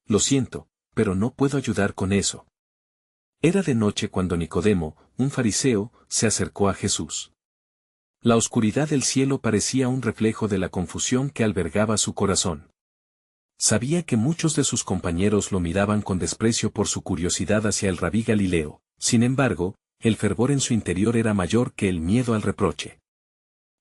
lo siento, pero no puedo ayudar con eso. Era de noche cuando Nicodemo, un fariseo, se acercó a Jesús. La oscuridad del cielo parecía un reflejo de la confusión que albergaba su corazón. Sabía que muchos de sus compañeros lo miraban con desprecio por su curiosidad hacia el rabí Galileo, sin embargo, el fervor en su interior era mayor que el miedo al reproche.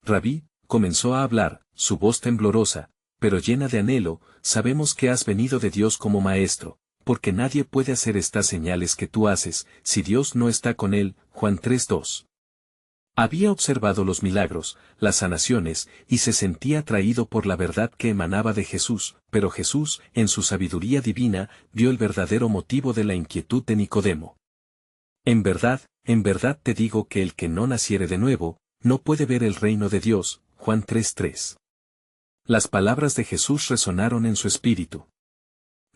Rabí, comenzó a hablar, su voz temblorosa, pero llena de anhelo, sabemos que has venido de Dios como maestro, porque nadie puede hacer estas señales que tú haces, si Dios no está con él. Juan 3:2. Había observado los milagros, las sanaciones, y se sentía atraído por la verdad que emanaba de Jesús, pero Jesús, en su sabiduría divina, vio el verdadero motivo de la inquietud de Nicodemo. En verdad te digo que el que no naciere de nuevo, no puede ver el reino de Dios. Juan 3:3. Las palabras de Jesús resonaron en su espíritu.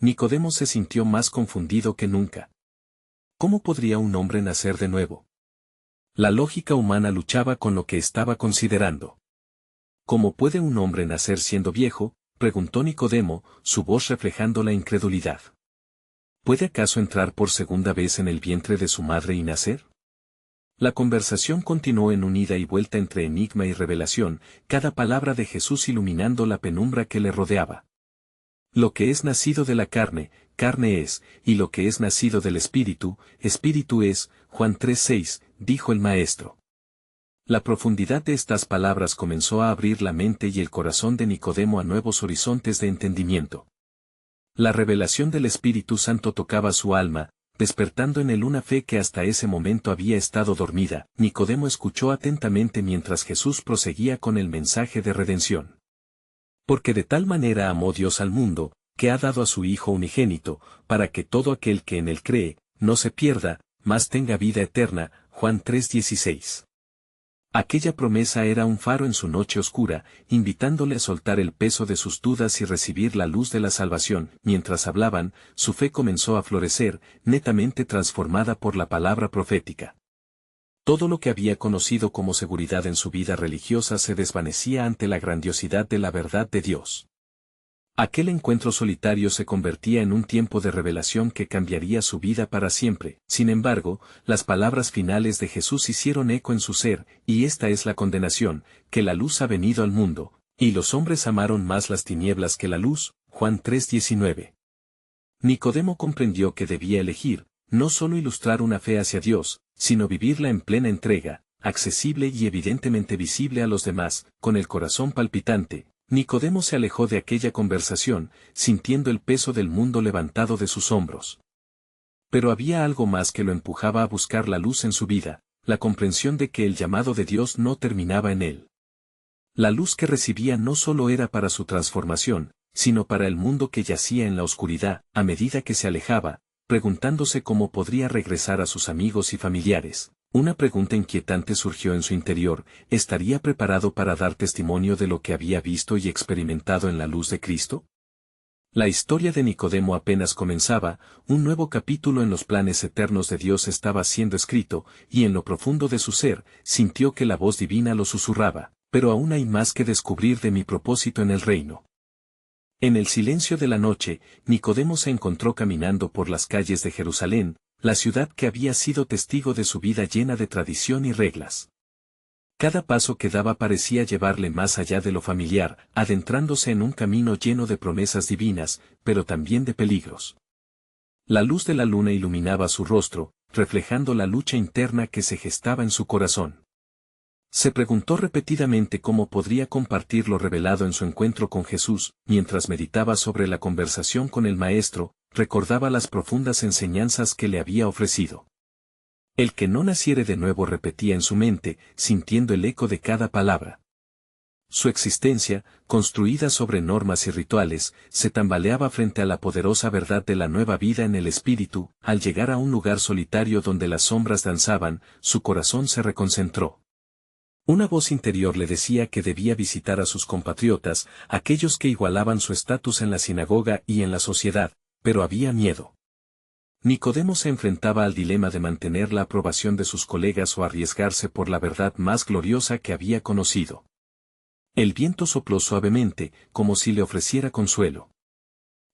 Nicodemo se sintió más confundido que nunca. ¿Cómo podría un hombre nacer de nuevo? La lógica humana luchaba con lo que estaba considerando. ¿Cómo puede un hombre nacer siendo viejo?, preguntó Nicodemo, su voz reflejando la incredulidad. ¿Puede acaso entrar por segunda vez en el vientre de su madre y nacer? La conversación continuó en un ida y vuelta entre enigma y revelación, cada palabra de Jesús iluminando la penumbra que le rodeaba. Lo que es nacido de la carne, carne es, y lo que es nacido del Espíritu, Espíritu es. Juan 3:6, dijo el Maestro. La profundidad de estas palabras comenzó a abrir la mente y el corazón de Nicodemo a nuevos horizontes de entendimiento. La revelación del Espíritu Santo tocaba su alma, despertando en él una fe que hasta ese momento había estado dormida. Nicodemo escuchó atentamente mientras Jesús proseguía con el mensaje de redención. Porque de tal manera amó Dios al mundo, que ha dado a su Hijo unigénito, para que todo aquel que en él cree, no se pierda, mas tenga vida eterna. Juan 3:16. Aquella promesa era un faro en su noche oscura, invitándole a soltar el peso de sus dudas y recibir la luz de la salvación. Mientras hablaban, su fe comenzó a florecer, netamente transformada por la palabra profética. Todo lo que había conocido como seguridad en su vida religiosa se desvanecía ante la grandiosidad de la verdad de Dios. Aquel encuentro solitario se convertía en un tiempo de revelación que cambiaría su vida para siempre. Sin embargo, las palabras finales de Jesús hicieron eco en su ser, y esta es la condenación, que la luz ha venido al mundo, y los hombres amaron más las tinieblas que la luz. Juan 3:19. Nicodemo comprendió que debía elegir, no solo ilustrar una fe hacia Dios, sino vivirla en plena entrega, accesible y evidentemente visible a los demás. Con el corazón palpitante, Nicodemo se alejó de aquella conversación, sintiendo el peso del mundo levantado de sus hombros. Pero había algo más que lo empujaba a buscar la luz en su vida, la comprensión de que el llamado de Dios no terminaba en él. La luz que recibía no solo era para su transformación, sino para el mundo que yacía en la oscuridad. A medida que se alejaba, preguntándose cómo podría regresar a sus amigos y familiares, una pregunta inquietante surgió en su interior: ¿estaría preparado para dar testimonio de lo que había visto y experimentado en la luz de Cristo? La historia de Nicodemo apenas comenzaba, un nuevo capítulo en los planes eternos de Dios estaba siendo escrito, y en lo profundo de su ser, sintió que la voz divina lo susurraba: pero aún hay más que descubrir de mi propósito en el reino. En el silencio de la noche, Nicodemo se encontró caminando por las calles de Jerusalén, la ciudad que había sido testigo de su vida llena de tradición y reglas. Cada paso que daba parecía llevarle más allá de lo familiar, adentrándose en un camino lleno de promesas divinas, pero también de peligros. La luz de la luna iluminaba su rostro, reflejando la lucha interna que se gestaba en su corazón. Se preguntó repetidamente cómo podría compartir lo revelado en su encuentro con Jesús. Mientras meditaba sobre la conversación con el Maestro, recordaba las profundas enseñanzas que le había ofrecido. El que no naciere de nuevo, repetía en su mente, sintiendo el eco de cada palabra. Su existencia, construida sobre normas y rituales, se tambaleaba frente a la poderosa verdad de la nueva vida en el Espíritu. Al llegar a un lugar solitario donde las sombras danzaban, su corazón se reconcentró. Una voz interior le decía que debía visitar a sus compatriotas, aquellos que igualaban su estatus en la sinagoga y en la sociedad, pero había miedo. Nicodemo se enfrentaba al dilema de mantener la aprobación de sus colegas o arriesgarse por la verdad más gloriosa que había conocido. El viento sopló suavemente, como si le ofreciera consuelo.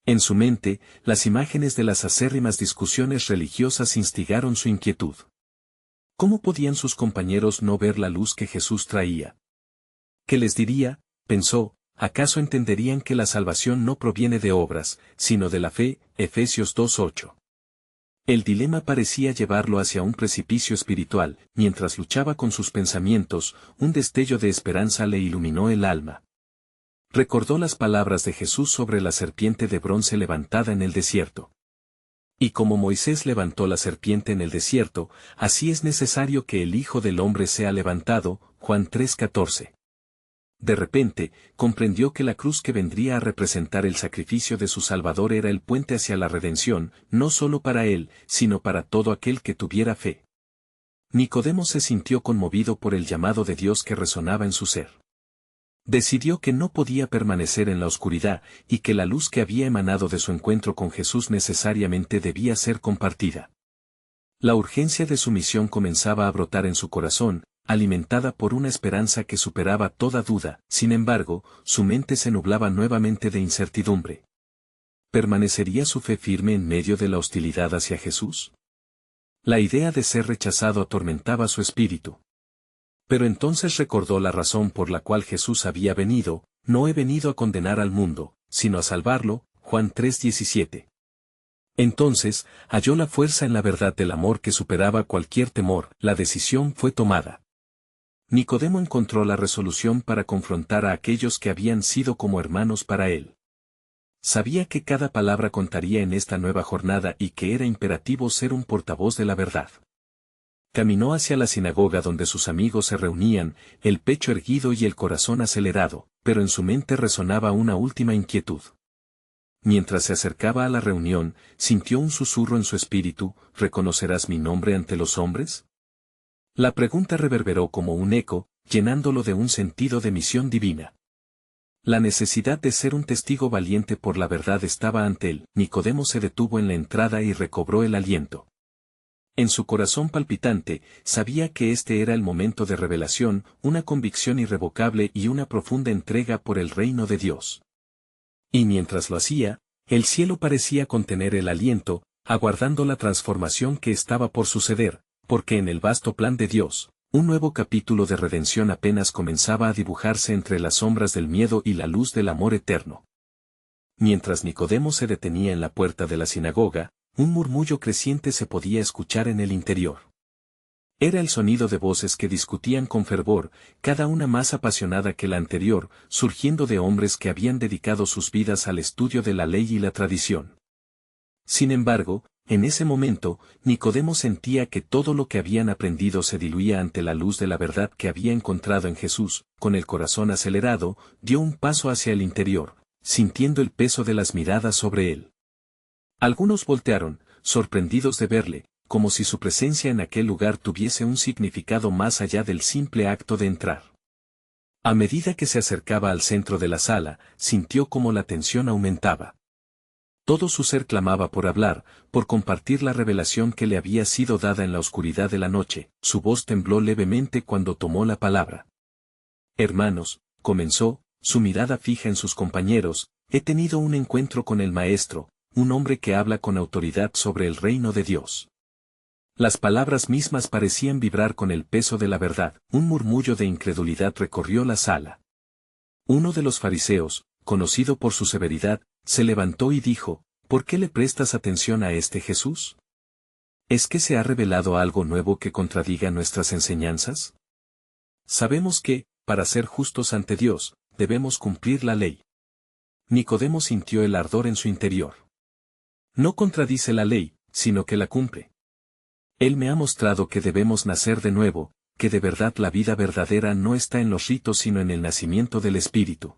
En su mente, las imágenes de las acérrimas discusiones religiosas instigaron su inquietud. ¿Cómo podían sus compañeros no ver la luz que Jesús traía? ¿Qué les diría? Pensó, ¿acaso entenderían que la salvación no proviene de obras, sino de la fe? Efesios 2:8. El dilema parecía llevarlo hacia un precipicio espiritual, mientras luchaba con sus pensamientos, un destello de esperanza le iluminó el alma. Recordó las palabras de Jesús sobre la serpiente de bronce levantada en el desierto. Y como Moisés levantó la serpiente en el desierto, así es necesario que el Hijo del Hombre sea levantado, Juan 3:14. De repente, comprendió que la cruz que vendría a representar el sacrificio de su Salvador era el puente hacia la redención, no solo para él, sino para todo aquel que tuviera fe. Nicodemo se sintió conmovido por el llamado de Dios que resonaba en su ser. Decidió que no podía permanecer en la oscuridad, y que la luz que había emanado de su encuentro con Jesús necesariamente debía ser compartida. La urgencia de su misión comenzaba a brotar en su corazón, alimentada por una esperanza que superaba toda duda. Sin embargo, su mente se nublaba nuevamente de incertidumbre. ¿Permanecería su fe firme en medio de la hostilidad hacia Jesús? La idea de ser rechazado atormentaba su espíritu. Pero entonces recordó la razón por la cual Jesús había venido: no he venido a condenar al mundo, sino a salvarlo, Juan 3:17. Entonces, halló la fuerza en la verdad del amor que superaba cualquier temor. La decisión fue tomada. Nicodemo encontró la resolución para confrontar a aquellos que habían sido como hermanos para él. Sabía que cada palabra contaría en esta nueva jornada y que era imperativo ser un portavoz de la verdad. Caminó hacia la sinagoga donde sus amigos se reunían, el pecho erguido y el corazón acelerado, pero en su mente resonaba una última inquietud. Mientras se acercaba a la reunión, sintió un susurro en su espíritu: ¿reconocerás mi nombre ante los hombres? La pregunta reverberó como un eco, llenándolo de un sentido de misión divina. La necesidad de ser un testigo valiente por la verdad estaba ante él. Nicodemo se detuvo en la entrada y recobró el aliento. En su corazón palpitante, sabía que este era el momento de revelación, una convicción irrevocable y una profunda entrega por el reino de Dios. Y mientras lo hacía, el cielo parecía contener el aliento, aguardando la transformación que estaba por suceder, porque en el vasto plan de Dios, un nuevo capítulo de redención apenas comenzaba a dibujarse entre las sombras del miedo y la luz del amor eterno. Mientras Nicodemo se detenía en la puerta de la sinagoga, un murmullo creciente se podía escuchar en el interior. Era el sonido de voces que discutían con fervor, cada una más apasionada que la anterior, surgiendo de hombres que habían dedicado sus vidas al estudio de la ley y la tradición. Sin embargo, en ese momento, Nicodemo sentía que todo lo que habían aprendido se diluía ante la luz de la verdad que había encontrado en Jesús. Con el corazón acelerado, dio un paso hacia el interior, sintiendo el peso de las miradas sobre él. Algunos voltearon, sorprendidos de verle, como si su presencia en aquel lugar tuviese un significado más allá del simple acto de entrar. A medida que se acercaba al centro de la sala, sintió como la tensión aumentaba. Todo su ser clamaba por hablar, por compartir la revelación que le había sido dada en la oscuridad de la noche. Su voz tembló levemente cuando tomó la palabra. Hermanos, comenzó, su mirada fija en sus compañeros, he tenido un encuentro con el Maestro, un hombre que habla con autoridad sobre el reino de Dios. Las palabras mismas parecían vibrar con el peso de la verdad. Un murmullo de incredulidad recorrió la sala. Uno de los fariseos, conocido por su severidad, se levantó y dijo: ¿por qué le prestas atención a este Jesús? ¿Es que se ha revelado algo nuevo que contradiga nuestras enseñanzas? Sabemos que, para ser justos ante Dios, debemos cumplir la ley. Nicodemo sintió el ardor en su interior. No contradice la ley, sino que la cumple. Él me ha mostrado que debemos nacer de nuevo, que de verdad la vida verdadera no está en los ritos sino en el nacimiento del Espíritu.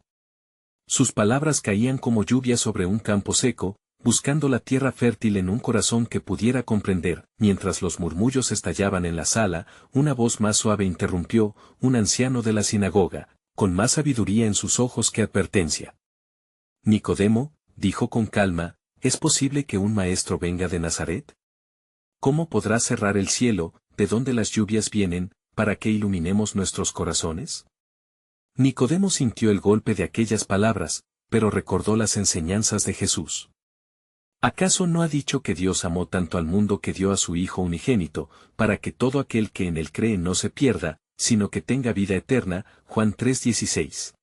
Sus palabras caían como lluvia sobre un campo seco, buscando la tierra fértil en un corazón que pudiera comprender. Mientras los murmullos estallaban en la sala, una voz más suave interrumpió: un anciano de la sinagoga, con más sabiduría en sus ojos que advertencia. Nicodemo, dijo con calma, ¿es posible que un maestro venga de Nazaret? ¿Cómo podrá cerrar el cielo, de donde las lluvias vienen, para que iluminemos nuestros corazones? Nicodemo sintió el golpe de aquellas palabras, pero recordó las enseñanzas de Jesús. ¿Acaso no ha dicho que Dios amó tanto al mundo que dio a su Hijo unigénito, para que todo aquel que en él cree no se pierda, sino que tenga vida eterna? Juan 3:16.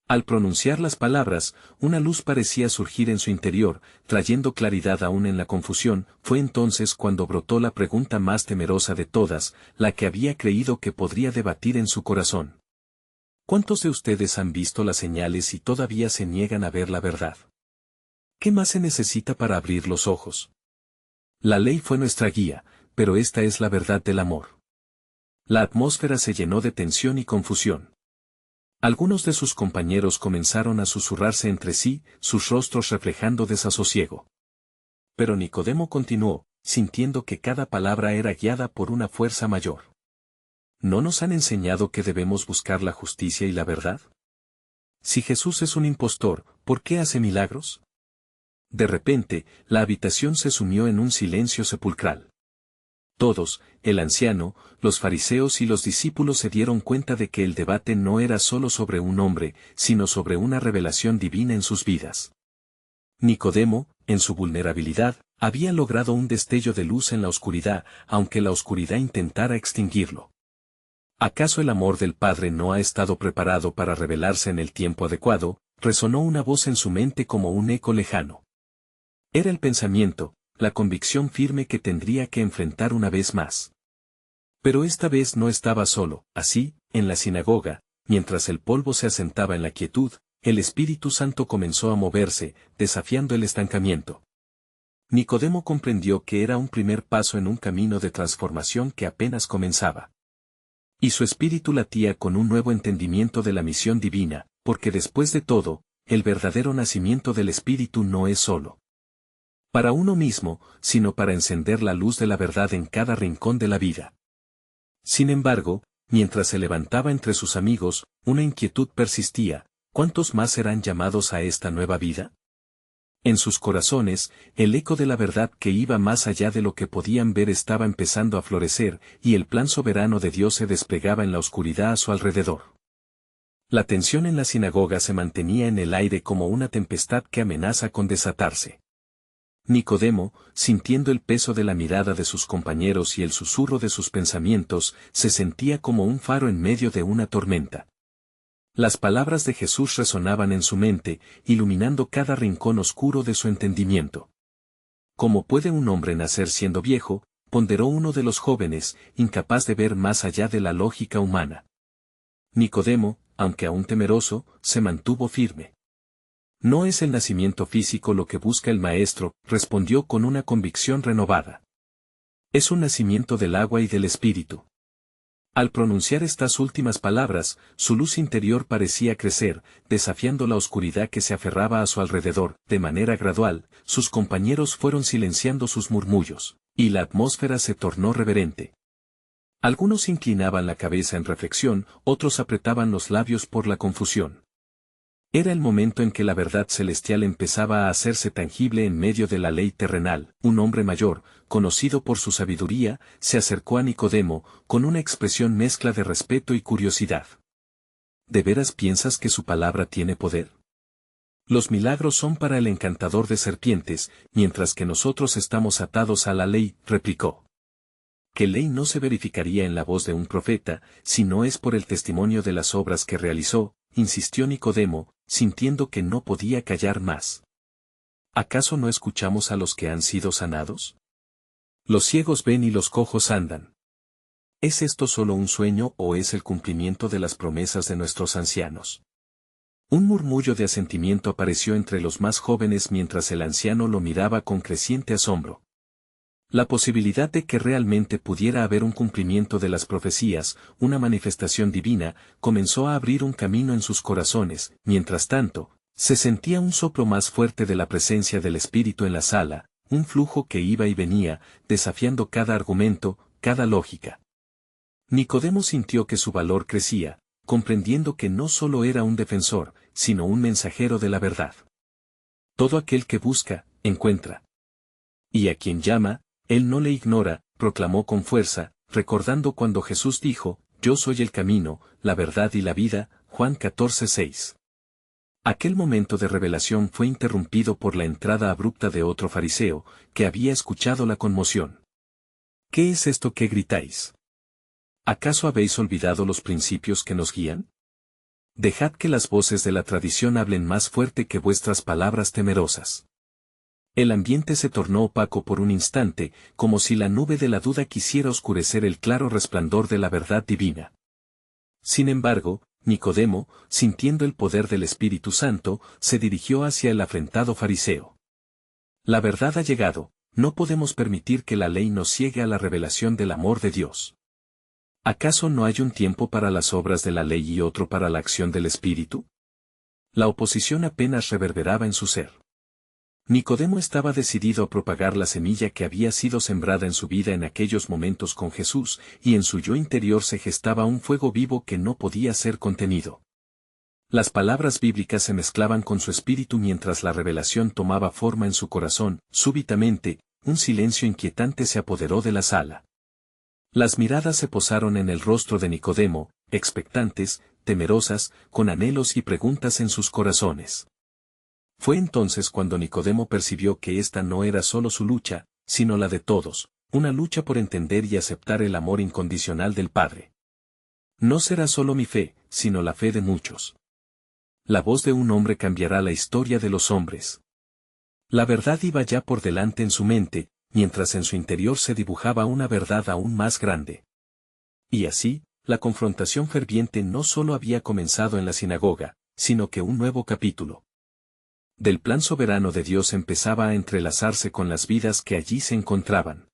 Al pronunciar las palabras, una luz parecía surgir en su interior, trayendo claridad aún en la confusión. Fue entonces cuando brotó la pregunta más temerosa de todas, la que había creído que podría debatir en su corazón. ¿Cuántos de ustedes han visto las señales y todavía se niegan a ver la verdad? ¿Qué más se necesita para abrir los ojos? La ley fue nuestra guía, pero esta es la verdad del amor. La atmósfera se llenó de tensión y confusión. Algunos de sus compañeros comenzaron a susurrarse entre sí, sus rostros reflejando desasosiego. Pero Nicodemo continuó, sintiendo que cada palabra era guiada por una fuerza mayor. ¿No nos han enseñado que debemos buscar la justicia y la verdad? Si Jesús es un impostor, ¿por qué hace milagros? De repente, la habitación se sumió en un silencio sepulcral. Todos, el anciano, los fariseos y los discípulos se dieron cuenta de que el debate no era solo sobre un hombre, sino sobre una revelación divina en sus vidas. Nicodemo, en su vulnerabilidad, había logrado un destello de luz en la oscuridad, aunque la oscuridad intentara extinguirlo. ¿Acaso el amor del Padre no ha estado preparado para revelarse en el tiempo adecuado? Resonó una voz en su mente como un eco lejano. Era el pensamiento, la convicción firme que tendría que enfrentar una vez más. Pero esta vez no estaba solo. Así, en la sinagoga, mientras el polvo se asentaba en la quietud, el Espíritu Santo comenzó a moverse, desafiando el estancamiento. Nicodemo comprendió que era un primer paso en un camino de transformación que apenas comenzaba. Y su espíritu latía con un nuevo entendimiento de la misión divina, porque después de todo, el verdadero nacimiento del Espíritu no es solo para uno mismo, sino para encender la luz de la verdad en cada rincón de la vida. Sin embargo, mientras se levantaba entre sus amigos, una inquietud persistía: ¿cuántos más serán llamados a esta nueva vida? En sus corazones, el eco de la verdad que iba más allá de lo que podían ver estaba empezando a florecer, y el plan soberano de Dios se desplegaba en la oscuridad a su alrededor. La tensión en la sinagoga se mantenía en el aire como una tempestad que amenaza con desatarse. Nicodemo, sintiendo el peso de la mirada de sus compañeros y el susurro de sus pensamientos, se sentía como un faro en medio de una tormenta. Las palabras de Jesús resonaban en su mente, iluminando cada rincón oscuro de su entendimiento. ¿Cómo puede un hombre nacer siendo viejo?, ponderó uno de los jóvenes, incapaz de ver más allá de la lógica humana. Nicodemo, aunque aún temeroso, se mantuvo firme. No es el nacimiento físico lo que busca el Maestro, respondió con una convicción renovada. Es un nacimiento del agua y del Espíritu. Al pronunciar estas últimas palabras, su luz interior parecía crecer, desafiando la oscuridad que se aferraba a su alrededor. De manera gradual, sus compañeros fueron silenciando sus murmullos, y la atmósfera se tornó reverente. Algunos inclinaban la cabeza en reflexión, otros apretaban los labios por la confusión. Era el momento en que la verdad celestial empezaba a hacerse tangible en medio de la ley terrenal. Un hombre mayor, conocido por su sabiduría, se acercó a Nicodemo, con una expresión mezcla de respeto y curiosidad. ¿De veras piensas que su palabra tiene poder? Los milagros son para el encantador de serpientes, mientras que nosotros estamos atados a la ley, replicó. ¿Qué ley no se verificaría en la voz de un profeta, si no es por el testimonio de las obras que realizó? Insistió Nicodemo, sintiendo que no podía callar más. ¿Acaso no escuchamos a los que han sido sanados? Los ciegos ven y los cojos andan. ¿Es esto solo un sueño o es el cumplimiento de las promesas de nuestros ancianos? Un murmullo de asentimiento apareció entre los más jóvenes mientras el anciano lo miraba con creciente asombro. La posibilidad de que realmente pudiera haber un cumplimiento de las profecías, una manifestación divina, comenzó a abrir un camino en sus corazones. Mientras tanto, se sentía un soplo más fuerte de la presencia del Espíritu en la sala, un flujo que iba y venía, desafiando cada argumento, cada lógica. Nicodemo sintió que su valor crecía, comprendiendo que no solo era un defensor, sino un mensajero de la verdad. Todo aquel que busca, encuentra. Y a quien llama, él no le ignora, proclamó con fuerza, recordando cuando Jesús dijo: Yo soy el camino, la verdad y la vida, Juan 14:6. Aquel momento de revelación fue interrumpido por la entrada abrupta de otro fariseo, que había escuchado la conmoción. ¿Qué es esto que gritáis? ¿Acaso habéis olvidado los principios que nos guían? Dejad que las voces de la tradición hablen más fuerte que vuestras palabras temerosas. El ambiente se tornó opaco por un instante, como si la nube de la duda quisiera oscurecer el claro resplandor de la verdad divina. Sin embargo, Nicodemo, sintiendo el poder del Espíritu Santo, se dirigió hacia el afrentado fariseo. La verdad ha llegado, no podemos permitir que la ley nos ciegue a la revelación del amor de Dios. ¿Acaso no hay un tiempo para las obras de la ley y otro para la acción del Espíritu? La oposición apenas reverberaba en su ser. Nicodemo estaba decidido a propagar la semilla que había sido sembrada en su vida en aquellos momentos con Jesús, y en su yo interior se gestaba un fuego vivo que no podía ser contenido. Las palabras bíblicas se mezclaban con su espíritu mientras la revelación tomaba forma en su corazón. Súbitamente, un silencio inquietante se apoderó de la sala. Las miradas se posaron en el rostro de Nicodemo, expectantes, temerosas, con anhelos y preguntas en sus corazones. Fue entonces cuando Nicodemo percibió que esta no era solo su lucha, sino la de todos, una lucha por entender y aceptar el amor incondicional del Padre. No será solo mi fe, sino la fe de muchos. La voz de un hombre cambiará la historia de los hombres. La verdad iba ya por delante en su mente, mientras en su interior se dibujaba una verdad aún más grande. Y así, la confrontación ferviente no solo había comenzado en la sinagoga, sino que un nuevo capítulo del plan soberano de Dios empezaba a entrelazarse con las vidas que allí se encontraban.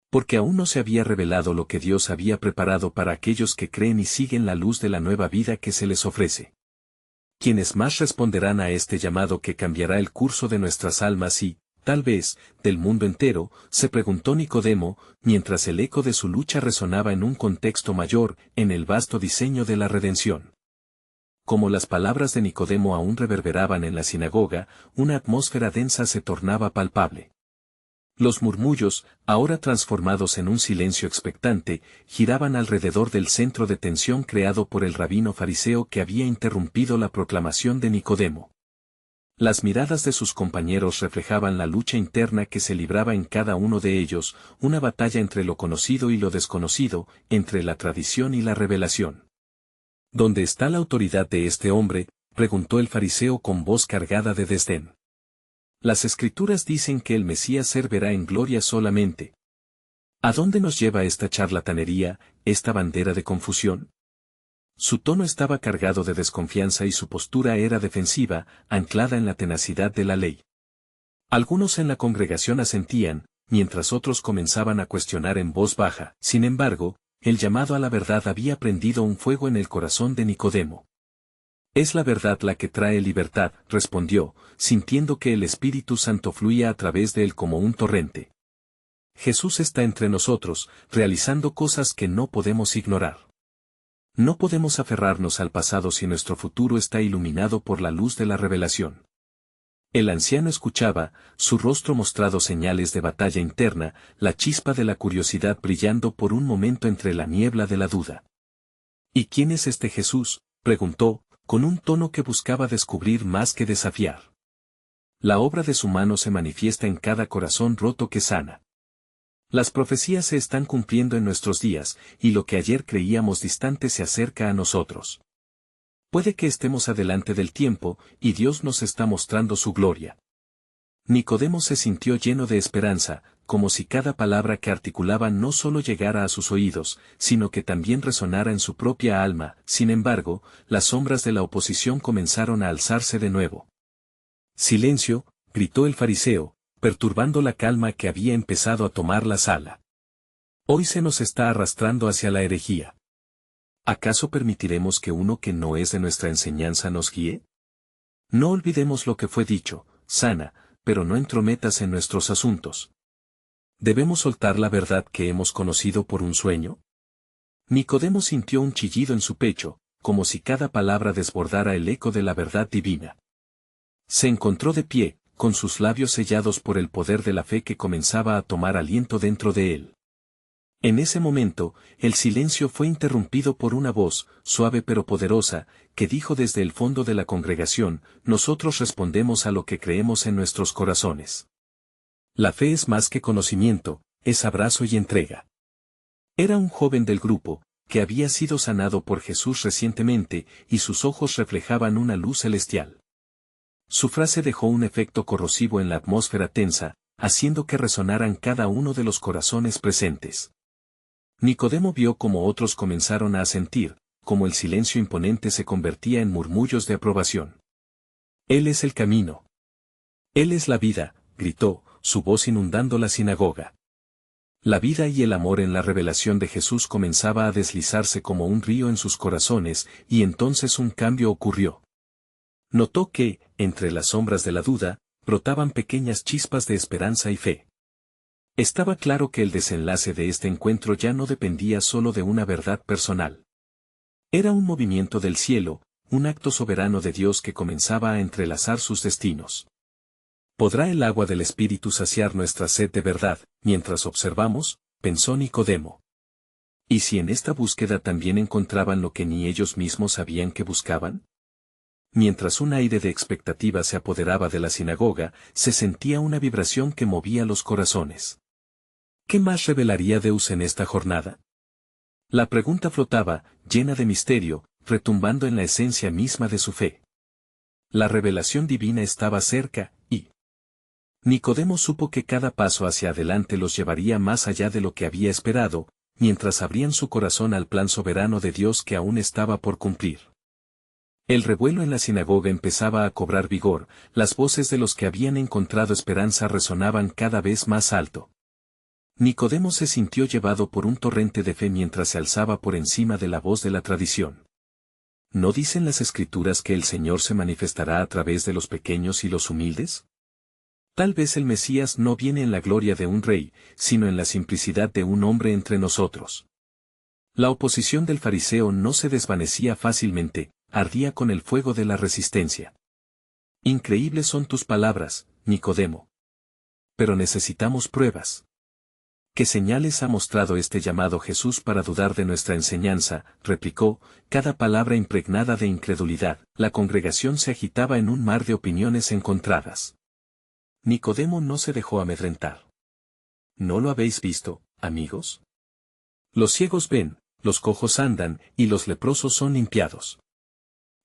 Porque aún no se había revelado lo que Dios había preparado para aquellos que creen y siguen la luz de la nueva vida que se les ofrece. Quienes más responderán a este llamado que cambiará el curso de nuestras almas y, tal vez, del mundo entero, se preguntó Nicodemo, mientras el eco de su lucha resonaba en un contexto mayor, en el vasto diseño de la redención. Como las palabras de Nicodemo aún reverberaban en la sinagoga, una atmósfera densa se tornaba palpable. Los murmullos, ahora transformados en un silencio expectante, giraban alrededor del centro de tensión creado por el rabino fariseo que había interrumpido la proclamación de Nicodemo. Las miradas de sus compañeros reflejaban la lucha interna que se libraba en cada uno de ellos, una batalla entre lo conocido y lo desconocido, entre la tradición y la revelación. ¿Dónde está la autoridad de este hombre?, preguntó el fariseo con voz cargada de desdén. Las Escrituras dicen que el Mesías verá en gloria solamente. ¿A dónde nos lleva esta charlatanería, esta bandera de confusión? Su tono estaba cargado de desconfianza y su postura era defensiva, anclada en la tenacidad de la ley. Algunos en la congregación asentían, mientras otros comenzaban a cuestionar en voz baja. Sin embargo, el llamado a la verdad había prendido un fuego en el corazón de Nicodemo. Es la verdad la que trae libertad, respondió, sintiendo que el Espíritu Santo fluía a través de él como un torrente. Jesús está entre nosotros, realizando cosas que no podemos ignorar. No podemos aferrarnos al pasado si nuestro futuro está iluminado por la luz de la revelación. El anciano escuchaba, su rostro mostrado señales de batalla interna, la chispa de la curiosidad brillando por un momento entre la niebla de la duda. ¿Y quién es este Jesús?, preguntó, con un tono que buscaba descubrir más que desafiar. La obra de su mano se manifiesta en cada corazón roto que sana. Las profecías se están cumpliendo en nuestros días, y lo que ayer creíamos distante se acerca a nosotros. Puede que estemos adelante del tiempo, y Dios nos está mostrando su gloria. Nicodemo se sintió lleno de esperanza, como si cada palabra que articulaba no solo llegara a sus oídos, sino que también resonara en su propia alma. Sin embargo, las sombras de la oposición comenzaron a alzarse de nuevo. «Silencio», gritó el fariseo, perturbando la calma que había empezado a tomar la sala. «Hoy se nos está arrastrando hacia la herejía. ¿Acaso permitiremos que uno que no es de nuestra enseñanza nos guíe? No olvidemos lo que fue dicho, sana, pero no entrometas en nuestros asuntos. ¿Debemos soltar la verdad que hemos conocido por un sueño?» Nicodemo sintió un chillido en su pecho, como si cada palabra desbordara el eco de la verdad divina. Se encontró de pie, con sus labios sellados por el poder de la fe que comenzaba a tomar aliento dentro de él. En ese momento, el silencio fue interrumpido por una voz, suave pero poderosa, que dijo desde el fondo de la congregación: nosotros respondemos a lo que creemos en nuestros corazones. La fe es más que conocimiento, es abrazo y entrega. Era un joven del grupo, que había sido sanado por Jesús recientemente, y sus ojos reflejaban una luz celestial. Su frase dejó un efecto corrosivo en la atmósfera tensa, haciendo que resonaran cada uno de los corazones presentes. Nicodemo vio cómo otros comenzaron a asentir, cómo el silencio imponente se convertía en murmullos de aprobación. Él es el camino. Él es la vida, gritó, su voz inundando la sinagoga. La vida y el amor en la revelación de Jesús comenzaba a deslizarse como un río en sus corazones, y entonces un cambio ocurrió. Notó que, entre las sombras de la duda, brotaban pequeñas chispas de esperanza y fe. Estaba claro que el desenlace de este encuentro ya no dependía solo de una verdad personal. Era un movimiento del cielo, un acto soberano de Dios que comenzaba a entrelazar sus destinos. ¿Podrá el agua del Espíritu saciar nuestra sed de verdad, mientras observamos? Pensó Nicodemo. ¿Y si en esta búsqueda también encontraban lo que ni ellos mismos sabían que buscaban? Mientras un aire de expectativa se apoderaba de la sinagoga, se sentía una vibración que movía los corazones. ¿Qué más revelaría Dios en esta jornada? La pregunta flotaba, llena de misterio, retumbando en la esencia misma de su fe. La revelación divina estaba cerca, y Nicodemo supo que cada paso hacia adelante los llevaría más allá de lo que había esperado, mientras abrían su corazón al plan soberano de Dios que aún estaba por cumplir. El revuelo en la sinagoga empezaba a cobrar vigor, las voces de los que habían encontrado esperanza resonaban cada vez más alto. Nicodemo se sintió llevado por un torrente de fe mientras se alzaba por encima de la voz de la tradición. ¿No dicen las Escrituras que el Señor se manifestará a través de los pequeños y los humildes? Tal vez el Mesías no viene en la gloria de un rey, sino en la simplicidad de un hombre entre nosotros. La oposición del fariseo no se desvanecía fácilmente, ardía con el fuego de la resistencia. Increíbles son tus palabras, Nicodemo. Pero necesitamos pruebas. ¿Qué señales ha mostrado este llamado Jesús para dudar de nuestra enseñanza?, replicó, cada palabra impregnada de incredulidad. La congregación se agitaba en un mar de opiniones encontradas. Nicodemo no se dejó amedrentar. ¿No lo habéis visto, amigos? Los ciegos ven, los cojos andan, y los leprosos son limpiados.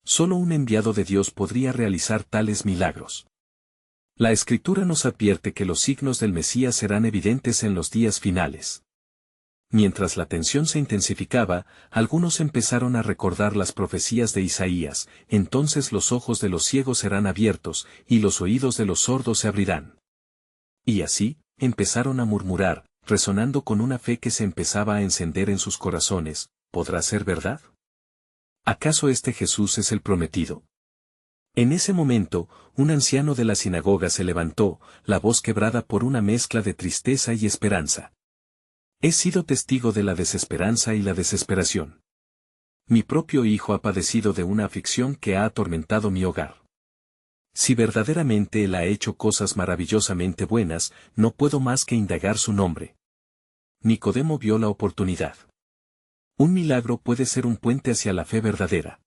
Solo un enviado de Dios podría realizar tales milagros. La Escritura nos advierte que los signos del Mesías serán evidentes en los días finales. Mientras la tensión se intensificaba, algunos empezaron a recordar las profecías de Isaías: entonces los ojos de los ciegos serán abiertos, y los oídos de los sordos se abrirán. Y así, empezaron a murmurar, resonando con una fe que se empezaba a encender en sus corazones: ¿podrá ser verdad? ¿Acaso este Jesús es el prometido? En ese momento, un anciano de la sinagoga se levantó, la voz quebrada por una mezcla de tristeza y esperanza. He sido testigo de la desesperanza y la desesperación. Mi propio hijo ha padecido de una aflicción que ha atormentado mi hogar. Si verdaderamente él ha hecho cosas maravillosamente buenas, no puedo más que indagar su nombre. Nicodemo vio la oportunidad. Un milagro puede ser un puente hacia la fe verdadera.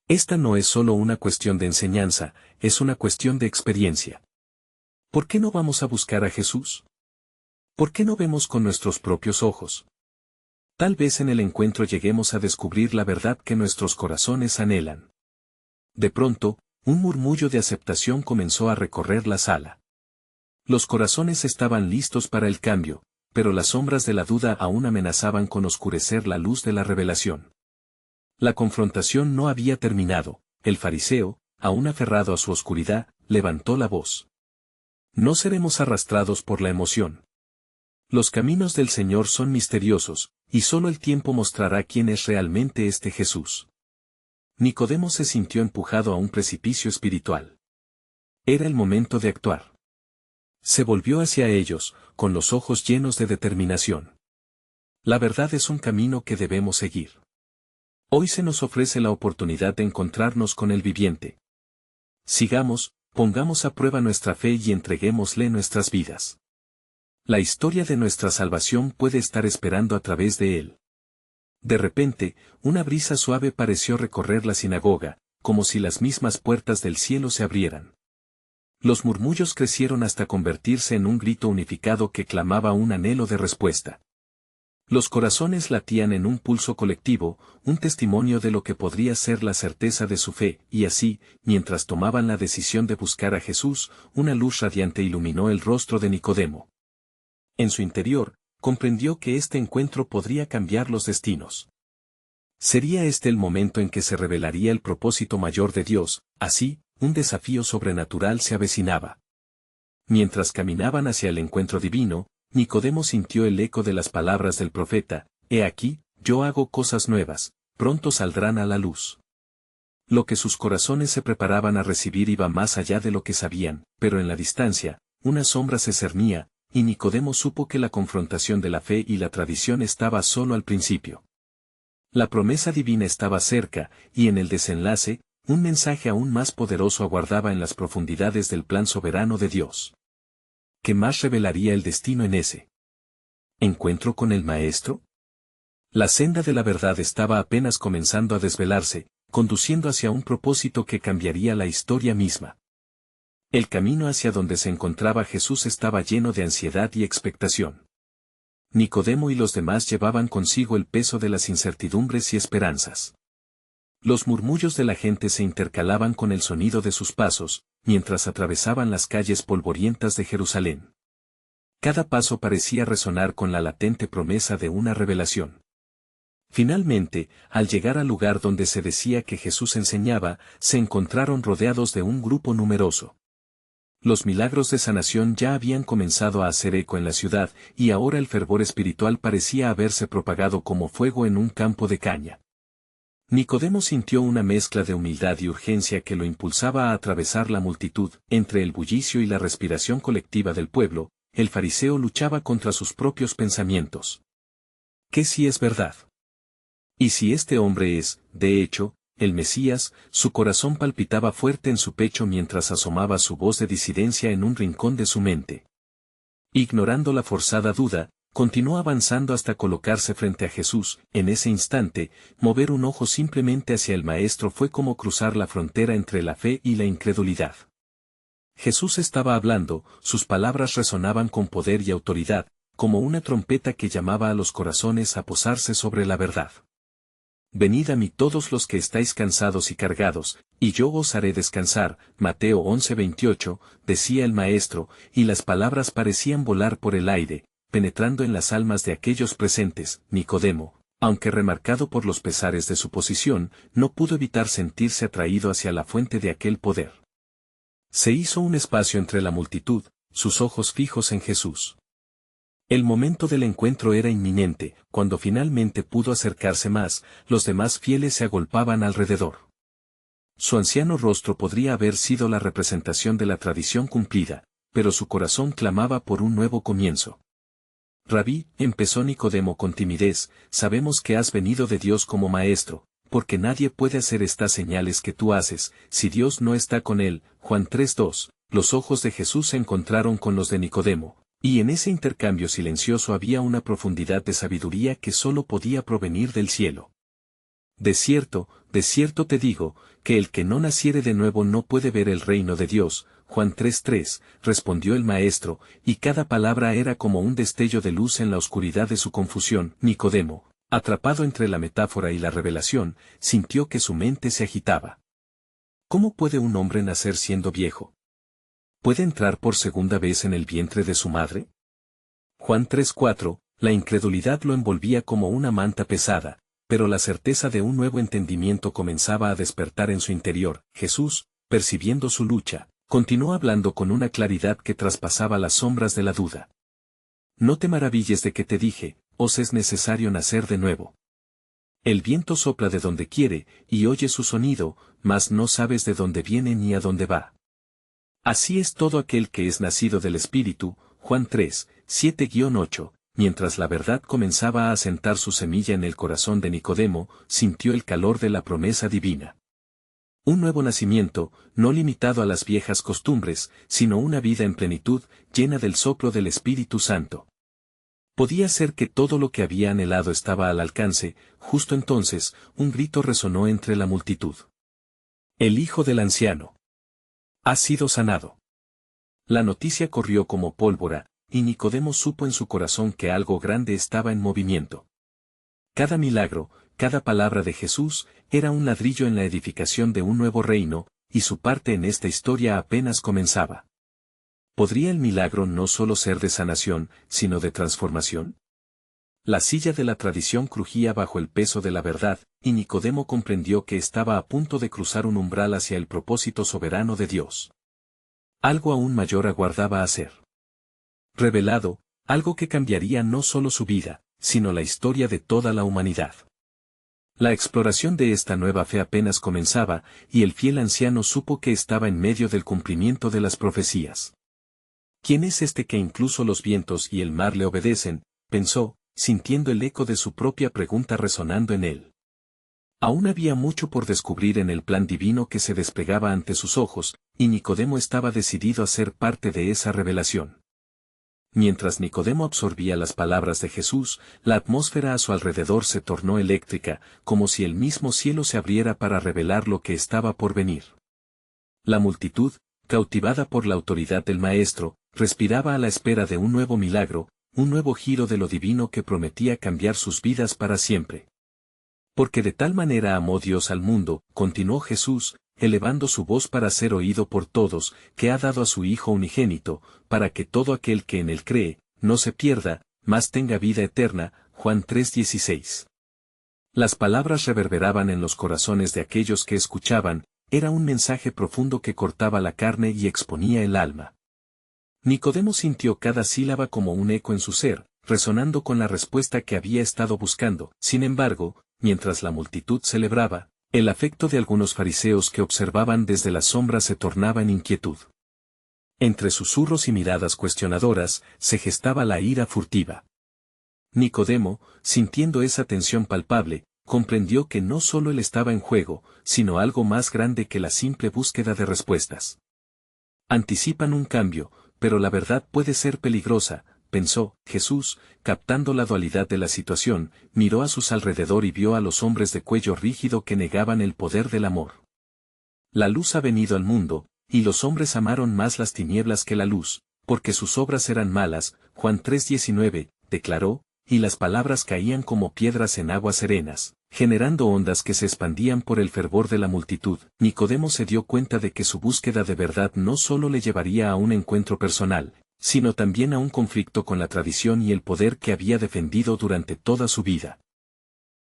Esta no es solo una cuestión de enseñanza, es una cuestión de experiencia. ¿Por qué no vamos a buscar a Jesús? ¿Por qué no vemos con nuestros propios ojos? Tal vez en el encuentro lleguemos a descubrir la verdad que nuestros corazones anhelan. De pronto, un murmullo de aceptación comenzó a recorrer la sala. Los corazones estaban listos para el cambio, pero las sombras de la duda aún amenazaban con oscurecer la luz de la revelación. La confrontación no había terminado. El fariseo, aún aferrado a su oscuridad, levantó la voz. No seremos arrastrados por la emoción. Los caminos del Señor son misteriosos, y solo el tiempo mostrará quién es realmente este Jesús. Nicodemo se sintió empujado a un precipicio espiritual. Era el momento de actuar. Se volvió hacia ellos, con los ojos llenos de determinación. La verdad es un camino que debemos seguir. Hoy se nos ofrece la oportunidad de encontrarnos con el viviente. Sigamos, pongamos a prueba nuestra fe y entreguémosle nuestras vidas. La historia de nuestra salvación puede estar esperando a través de él. De repente, una brisa suave pareció recorrer la sinagoga, como si las mismas puertas del cielo se abrieran. Los murmullos crecieron hasta convertirse en un grito unificado que clamaba un anhelo de respuesta. Los corazones latían en un pulso colectivo, un testimonio de lo que podría ser la certeza de su fe, y así, mientras tomaban la decisión de buscar a Jesús, una luz radiante iluminó el rostro de Nicodemo. En su interior, comprendió que este encuentro podría cambiar los destinos. Sería este el momento en que se revelaría el propósito mayor de Dios, así, un desafío sobrenatural se avecinaba. Mientras caminaban hacia el encuentro divino, Nicodemo sintió el eco de las palabras del profeta: «He aquí, yo hago cosas nuevas, pronto saldrán a la luz». Lo que sus corazones se preparaban a recibir iba más allá de lo que sabían, pero en la distancia, una sombra se cernía, y Nicodemo supo que la confrontación de la fe y la tradición estaba solo al principio. La promesa divina estaba cerca, y en el desenlace, un mensaje aún más poderoso aguardaba en las profundidades del plan soberano de Dios. ¿Qué más revelaría el destino en ese encuentro con el Maestro? La senda de la verdad estaba apenas comenzando a desvelarse, conduciendo hacia un propósito que cambiaría la historia misma. El camino hacia donde se encontraba Jesús estaba lleno de ansiedad y expectación. Nicodemo y los demás llevaban consigo el peso de las incertidumbres y esperanzas. Los murmullos de la gente se intercalaban con el sonido de sus pasos, mientras atravesaban las calles polvorientas de Jerusalén. Cada paso parecía resonar con la latente promesa de una revelación. Finalmente, al llegar al lugar donde se decía que Jesús enseñaba, se encontraron rodeados de un grupo numeroso. Los milagros de sanación ya habían comenzado a hacer eco en la ciudad, y ahora el fervor espiritual parecía haberse propagado como fuego en un campo de caña. Nicodemo sintió una mezcla de humildad y urgencia que lo impulsaba a atravesar la multitud. Entre el bullicio y la respiración colectiva del pueblo, el fariseo luchaba contra sus propios pensamientos. ¿Qué si es verdad? ¿Y si este hombre es, de hecho, el Mesías? Su corazón palpitaba fuerte en su pecho mientras asomaba su voz de disidencia en un rincón de su mente. Ignorando la forzada duda, continuó avanzando hasta colocarse frente a Jesús. En ese instante, mover un ojo simplemente hacia el Maestro fue como cruzar la frontera entre la fe y la incredulidad. Jesús estaba hablando, sus palabras resonaban con poder y autoridad, como una trompeta que llamaba a los corazones a posarse sobre la verdad. Venid a mí todos los que estáis cansados y cargados, y yo os haré descansar. Mateo 11:28, decía el Maestro, y las palabras parecían volar por el aire, penetrando en las almas de aquellos presentes. Nicodemo, aunque remarcado por los pesares de su posición, no pudo evitar sentirse atraído hacia la fuente de aquel poder. Se hizo un espacio entre la multitud, sus ojos fijos en Jesús. El momento del encuentro era inminente. Cuando finalmente pudo acercarse más, los demás fieles se agolpaban alrededor. Su anciano rostro podría haber sido la representación de la tradición cumplida, pero su corazón clamaba por un nuevo comienzo. Rabí, empezó Nicodemo con timidez, sabemos que has venido de Dios como maestro, porque nadie puede hacer estas señales que tú haces, si Dios no está con él. Juan 3:2, los ojos de Jesús se encontraron con los de Nicodemo, y en ese intercambio silencioso había una profundidad de sabiduría que solo podía provenir del cielo. De cierto te digo, que el que no naciere de nuevo no puede ver el reino de Dios. Juan 3:3, respondió el Maestro, y cada palabra era como un destello de luz en la oscuridad de su confusión. Nicodemo, atrapado entre la metáfora y la revelación, sintió que su mente se agitaba. ¿Cómo puede un hombre nacer siendo viejo? ¿Puede entrar por segunda vez en el vientre de su madre? Juan 3:4, la incredulidad lo envolvía como una manta pesada, pero la certeza de un nuevo entendimiento comenzaba a despertar en su interior. Jesús, percibiendo su lucha, continuó hablando con una claridad que traspasaba las sombras de la duda. No te maravilles de que te dije, os es necesario nacer de nuevo. El viento sopla de donde quiere, y oye su sonido, mas no sabes de dónde viene ni a dónde va. Así es todo aquel que es nacido del Espíritu. Juan 3:7-8, mientras la verdad comenzaba a asentar su semilla en el corazón de Nicodemo, sintió el calor de la promesa divina. Un nuevo nacimiento, no limitado a las viejas costumbres, sino una vida en plenitud, llena del soplo del Espíritu Santo. Podía ser que todo lo que había anhelado estaba al alcance. Justo entonces, un grito resonó entre la multitud. El hijo del anciano ha sido sanado. La noticia corrió como pólvora, y Nicodemo supo en su corazón que algo grande estaba en movimiento. Cada milagro, cada palabra de Jesús, era un ladrillo en la edificación de un nuevo reino, y su parte en esta historia apenas comenzaba. ¿Podría el milagro no solo ser de sanación, sino de transformación? La silla de la tradición crujía bajo el peso de la verdad, y Nicodemo comprendió que estaba a punto de cruzar un umbral hacia el propósito soberano de Dios. Algo aún mayor aguardaba a ser revelado, algo que cambiaría no solo su vida, sino la historia de toda la humanidad. La exploración de esta nueva fe apenas comenzaba, y el fiel anciano supo que estaba en medio del cumplimiento de las profecías. ¿Quién es este que incluso los vientos y el mar le obedecen?, pensó, sintiendo el eco de su propia pregunta resonando en él. Aún había mucho por descubrir en el plan divino que se desplegaba ante sus ojos, y Nicodemo estaba decidido a ser parte de esa revelación. Mientras Nicodemo absorbía las palabras de Jesús, la atmósfera a su alrededor se tornó eléctrica, como si el mismo cielo se abriera para revelar lo que estaba por venir. La multitud, cautivada por la autoridad del Maestro, respiraba a la espera de un nuevo milagro, un nuevo giro de lo divino que prometía cambiar sus vidas para siempre. Porque de tal manera amó Dios al mundo, continuó Jesús, elevando su voz para ser oído por todos, que ha dado a su Hijo unigénito, para que todo aquel que en él cree, no se pierda, mas tenga vida eterna. Juan 3:16. Las palabras reverberaban en los corazones de aquellos que escuchaban, era un mensaje profundo que cortaba la carne y exponía el alma. Nicodemo sintió cada sílaba como un eco en su ser, resonando con la respuesta que había estado buscando. Sin embargo, mientras la multitud celebraba, el afecto de algunos fariseos que observaban desde las sombras se tornaba en inquietud. Entre susurros y miradas cuestionadoras, se gestaba la ira furtiva. Nicodemo, sintiendo esa tensión palpable, comprendió que no solo él estaba en juego, sino algo más grande que la simple búsqueda de respuestas. Anticipan un cambio, pero la verdad puede ser peligrosa, pensó. Jesús, captando la dualidad de la situación, miró a sus alrededor y vio a los hombres de cuello rígido que negaban el poder del amor. La luz ha venido al mundo, y los hombres amaron más las tinieblas que la luz, porque sus obras eran malas. Juan 3:19, declaró, y las palabras caían como piedras en aguas serenas, generando ondas que se expandían por el fervor de la multitud. Nicodemo se dio cuenta de que su búsqueda de verdad no solo le llevaría a un encuentro personal, sino también a un conflicto con la tradición y el poder que había defendido durante toda su vida.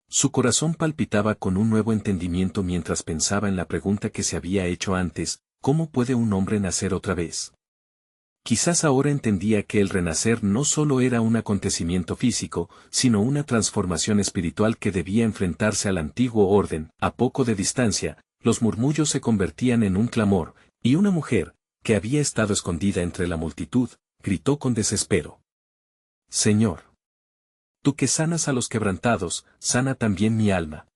Su corazón palpitaba con un nuevo entendimiento mientras pensaba en la pregunta que se había hecho antes: ¿cómo puede un hombre nacer otra vez? Quizás ahora entendía que el renacer no solo era un acontecimiento físico, sino una transformación espiritual que debía enfrentarse al antiguo orden. A poco de distancia, los murmullos se convertían en un clamor, y una mujer, que había estado escondida entre la multitud, gritó con desespero: Señor, tú que sanas a los quebrantados, sana también mi alma.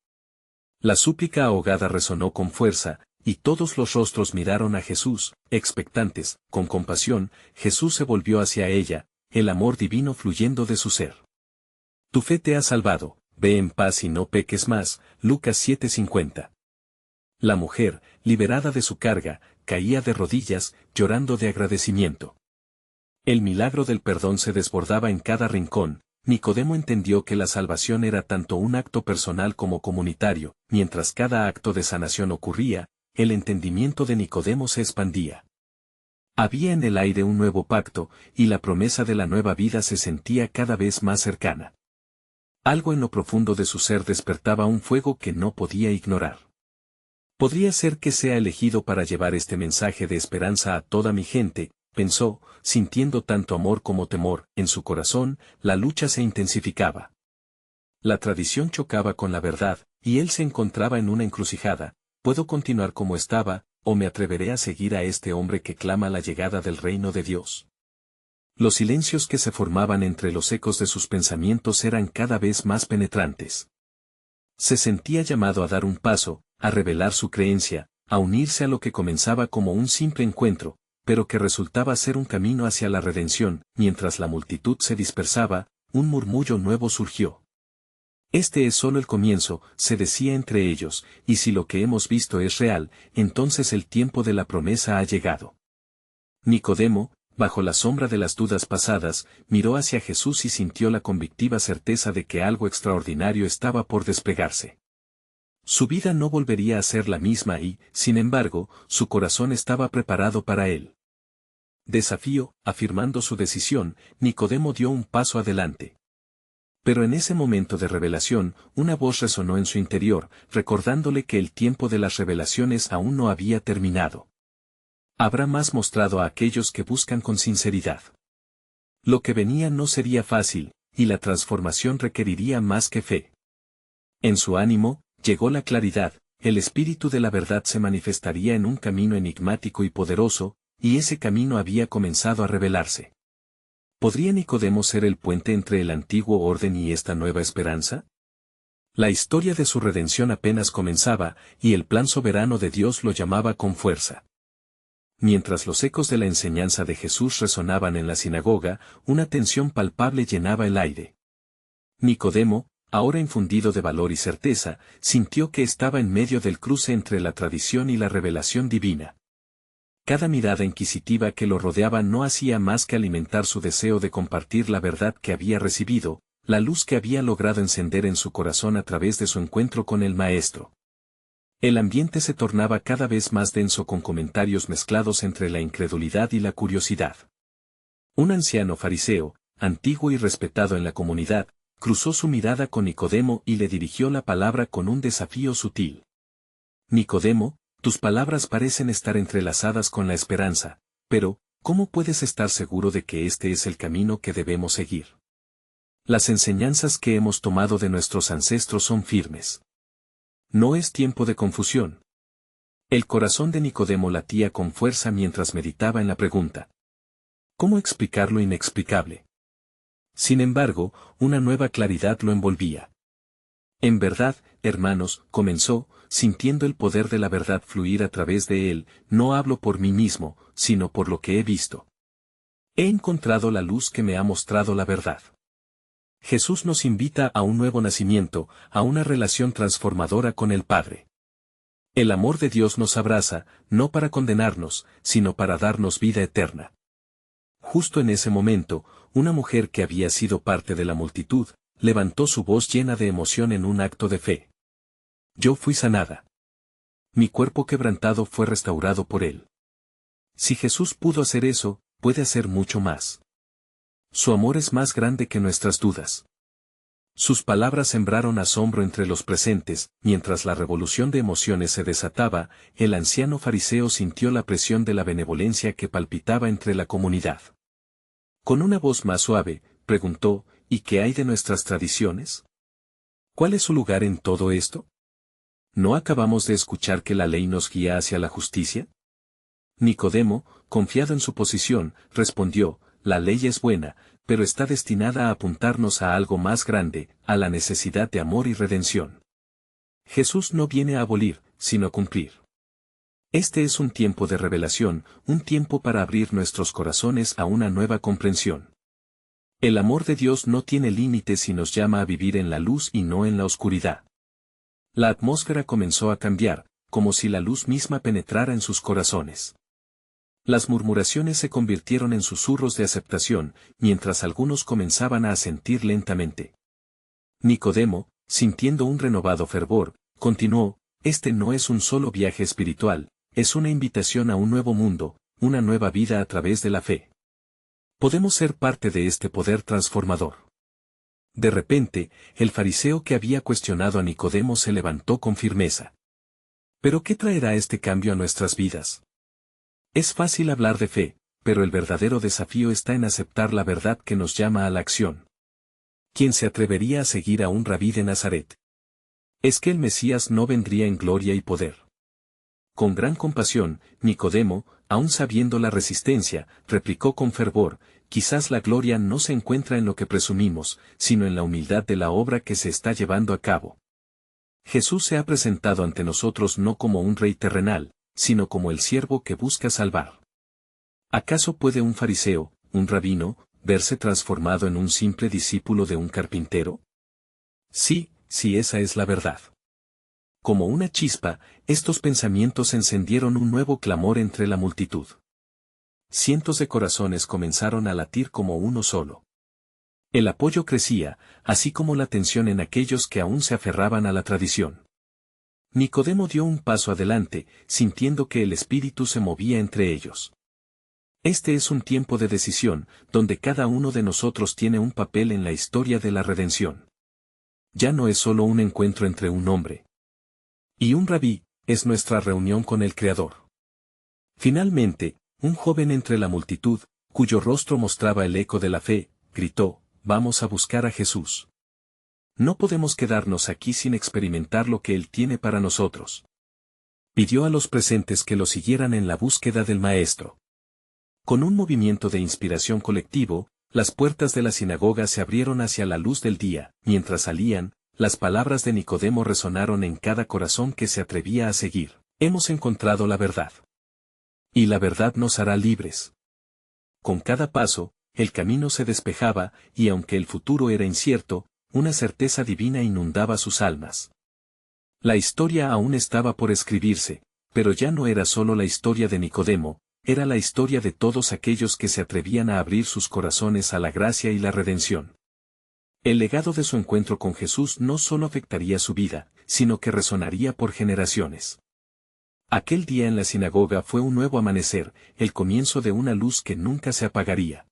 La súplica ahogada resonó con fuerza, y todos los rostros miraron a Jesús, expectantes. Con compasión, Jesús se volvió hacia ella, el amor divino fluyendo de su ser. Tu fe te ha salvado, ve en paz y no peques más. Lucas 7:50. La mujer, liberada de su carga, caía de rodillas, llorando de agradecimiento. El milagro del perdón se desbordaba en cada rincón. Nicodemo entendió que la salvación era tanto un acto personal como comunitario. Mientras cada acto de sanación ocurría, el entendimiento de Nicodemo se expandía. Había en el aire un nuevo pacto, y la promesa de la nueva vida se sentía cada vez más cercana. Algo en lo profundo de su ser despertaba un fuego que no podía ignorar. Podría ser que sea elegido para llevar este mensaje de esperanza a toda mi gente, pensó, sintiendo tanto amor como temor. En su corazón, la lucha se intensificaba. La tradición chocaba con la verdad, y él se encontraba en una encrucijada: ¿puedo continuar como estaba, o me atreveré a seguir a este hombre que clama la llegada del reino de Dios? Los silencios que se formaban entre los ecos de sus pensamientos eran cada vez más penetrantes. Se sentía llamado a dar un paso, a revelar su creencia, a unirse a lo que comenzaba como un simple encuentro, pero que resultaba ser un camino hacia la redención. Mientras la multitud se dispersaba, un murmullo nuevo surgió. Este es solo el comienzo, se decía entre ellos, y si lo que hemos visto es real, entonces el tiempo de la promesa ha llegado. Nicodemo, bajo la sombra de las dudas pasadas, miró hacia Jesús y sintió la convictiva certeza de que algo extraordinario estaba por desplegarse. Su vida no volvería a ser la misma y, sin embargo, su corazón estaba preparado para él. Desafío, afirmando su decisión, Nicodemo dio un paso adelante. Pero en ese momento de revelación, una voz resonó en su interior, recordándole que el tiempo de las revelaciones aún no había terminado. Habrá más mostrado a aquellos que buscan con sinceridad. Lo que venía no sería fácil, y la transformación requeriría más que fe. En su ánimo, llegó la claridad, el espíritu de la verdad se manifestaría en un camino enigmático y poderoso, y ese camino había comenzado a revelarse. ¿Podría Nicodemo ser el puente entre el antiguo orden y esta nueva esperanza? La historia de su redención apenas comenzaba, y el plan soberano de Dios lo llamaba con fuerza. Mientras los ecos de la enseñanza de Jesús resonaban en la sinagoga, una tensión palpable llenaba el aire. Nicodemo, ahora infundido de valor y certeza, sintió que estaba en medio del cruce entre la tradición y la revelación divina. Cada mirada inquisitiva que lo rodeaba no hacía más que alimentar su deseo de compartir la verdad que había recibido, la luz que había logrado encender en su corazón a través de su encuentro con el Maestro. El ambiente se tornaba cada vez más denso con comentarios mezclados entre la incredulidad y la curiosidad. Un anciano fariseo, antiguo y respetado en la comunidad, cruzó su mirada con Nicodemo y le dirigió la palabra con un desafío sutil. Nicodemo, tus palabras parecen estar entrelazadas con la esperanza, pero, ¿cómo puedes estar seguro de que este es el camino que debemos seguir? Las enseñanzas que hemos tomado de nuestros ancestros son firmes. No es tiempo de confusión. El corazón de Nicodemo latía con fuerza mientras meditaba en la pregunta. ¿Cómo explicar lo inexplicable? Sin embargo, una nueva claridad lo envolvía. En verdad, hermanos, comenzó, sintiendo el poder de la verdad fluir a través de él, no hablo por mí mismo, sino por lo que he visto. He encontrado la luz que me ha mostrado la verdad. Jesús nos invita a un nuevo nacimiento, a una relación transformadora con el Padre. El amor de Dios nos abraza, no para condenarnos, sino para darnos vida eterna. Justo en ese momento, una mujer que había sido parte de la multitud, levantó su voz llena de emoción en un acto de fe. Yo fui sanada. Mi cuerpo quebrantado fue restaurado por él. Si Jesús pudo hacer eso, puede hacer mucho más. Su amor es más grande que nuestras dudas. Sus palabras sembraron asombro entre los presentes, mientras la revolución de emociones se desataba, el anciano fariseo sintió la presión de la benevolencia que palpitaba entre la comunidad. Con una voz más suave, preguntó, ¿y qué hay de nuestras tradiciones? ¿Cuál es su lugar en todo esto? ¿No acabamos de escuchar que la ley nos guía hacia la justicia? Nicodemo, confiado en su posición, respondió, la ley es buena, pero está destinada a apuntarnos a algo más grande, a la necesidad de amor y redención. Jesús no viene a abolir, sino a cumplir. Este es un tiempo de revelación, un tiempo para abrir nuestros corazones a una nueva comprensión. El amor de Dios no tiene límites y nos llama a vivir en la luz y no en la oscuridad. La atmósfera comenzó a cambiar, como si la luz misma penetrara en sus corazones. Las murmuraciones se convirtieron en susurros de aceptación, mientras algunos comenzaban a asentir lentamente. Nicodemo, sintiendo un renovado fervor, continuó, este no es un solo viaje espiritual, es una invitación a un nuevo mundo, una nueva vida a través de la fe. Podemos ser parte de este poder transformador. De repente, el fariseo que había cuestionado a Nicodemo se levantó con firmeza. ¿Pero qué traerá este cambio a nuestras vidas? Es fácil hablar de fe, pero el verdadero desafío está en aceptar la verdad que nos llama a la acción. ¿Quién se atrevería a seguir a un rabí de Nazaret? ¿Es que el Mesías no vendría en gloria y poder? Con gran compasión, Nicodemo, aun sabiendo la resistencia, replicó con fervor, quizás la gloria no se encuentra en lo que presumimos, sino en la humildad de la obra que se está llevando a cabo. Jesús se ha presentado ante nosotros no como un rey terrenal, sino como el siervo que busca salvar. ¿Acaso puede un fariseo, un rabino, verse transformado en un simple discípulo de un carpintero? Sí, sí, esa es la verdad. Como una chispa, estos pensamientos encendieron un nuevo clamor entre la multitud. Cientos de corazones comenzaron a latir como uno solo. El apoyo crecía, así como la tensión en aquellos que aún se aferraban a la tradición. Nicodemo dio un paso adelante, sintiendo que el Espíritu se movía entre ellos. Este es un tiempo de decisión, donde cada uno de nosotros tiene un papel en la historia de la redención. Ya no es solo un encuentro entre un hombre y un rabí, es nuestra reunión con el Creador. Finalmente, un joven entre la multitud, cuyo rostro mostraba el eco de la fe, gritó: «Vamos a buscar a Jesús. No podemos quedarnos aquí sin experimentar lo que Él tiene para nosotros». Pidió a los presentes que lo siguieran en la búsqueda del Maestro. Con un movimiento de inspiración colectivo, las puertas de la sinagoga se abrieron hacia la luz del día. Mientras salían, las palabras de Nicodemo resonaron en cada corazón que se atrevía a seguir: «Hemos encontrado la verdad. Y la verdad nos hará libres». Con cada paso, el camino se despejaba, y aunque el futuro era incierto, una certeza divina inundaba sus almas. La historia aún estaba por escribirse, pero ya no era solo la historia de Nicodemo, era la historia de todos aquellos que se atrevían a abrir sus corazones a la gracia y la redención. El legado de su encuentro con Jesús no solo afectaría su vida, sino que resonaría por generaciones. Aquel día en la sinagoga fue un nuevo amanecer, el comienzo de una luz que nunca se apagaría.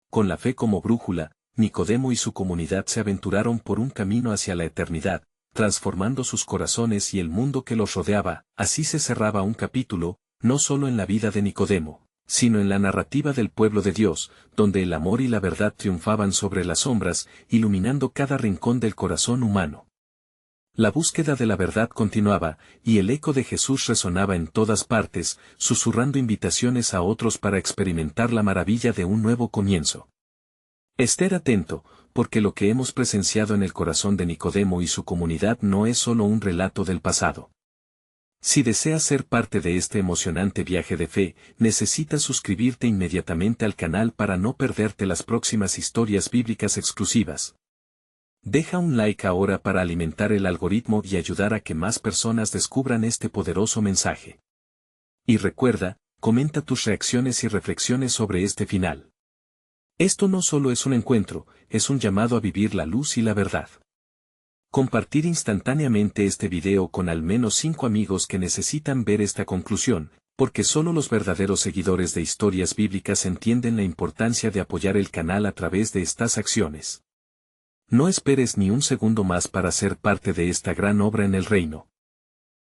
Con la fe como brújula, Nicodemo y su comunidad se aventuraron por un camino hacia la eternidad, transformando sus corazones y el mundo que los rodeaba. Así se cerraba un capítulo, no solo en la vida de Nicodemo, sino en la narrativa del pueblo de Dios, donde el amor y la verdad triunfaban sobre las sombras, iluminando cada rincón del corazón humano. La búsqueda de la verdad continuaba, y el eco de Jesús resonaba en todas partes, susurrando invitaciones a otros para experimentar la maravilla de un nuevo comienzo. Estar atento, porque lo que hemos presenciado en el corazón de Nicodemo y su comunidad no es solo un relato del pasado. Si deseas ser parte de este emocionante viaje de fe, necesitas suscribirte inmediatamente al canal para no perderte las próximas historias bíblicas exclusivas. Deja un like ahora para alimentar el algoritmo y ayudar a que más personas descubran este poderoso mensaje. Y recuerda, comenta tus reacciones y reflexiones sobre este final. Esto no solo es un encuentro, es un llamado a vivir la luz y la verdad. Compartir instantáneamente este video con al menos 5 amigos que necesitan ver esta conclusión, porque solo los verdaderos seguidores de historias bíblicas entienden la importancia de apoyar el canal a través de estas acciones. No esperes ni un segundo más para ser parte de esta gran obra en el reino.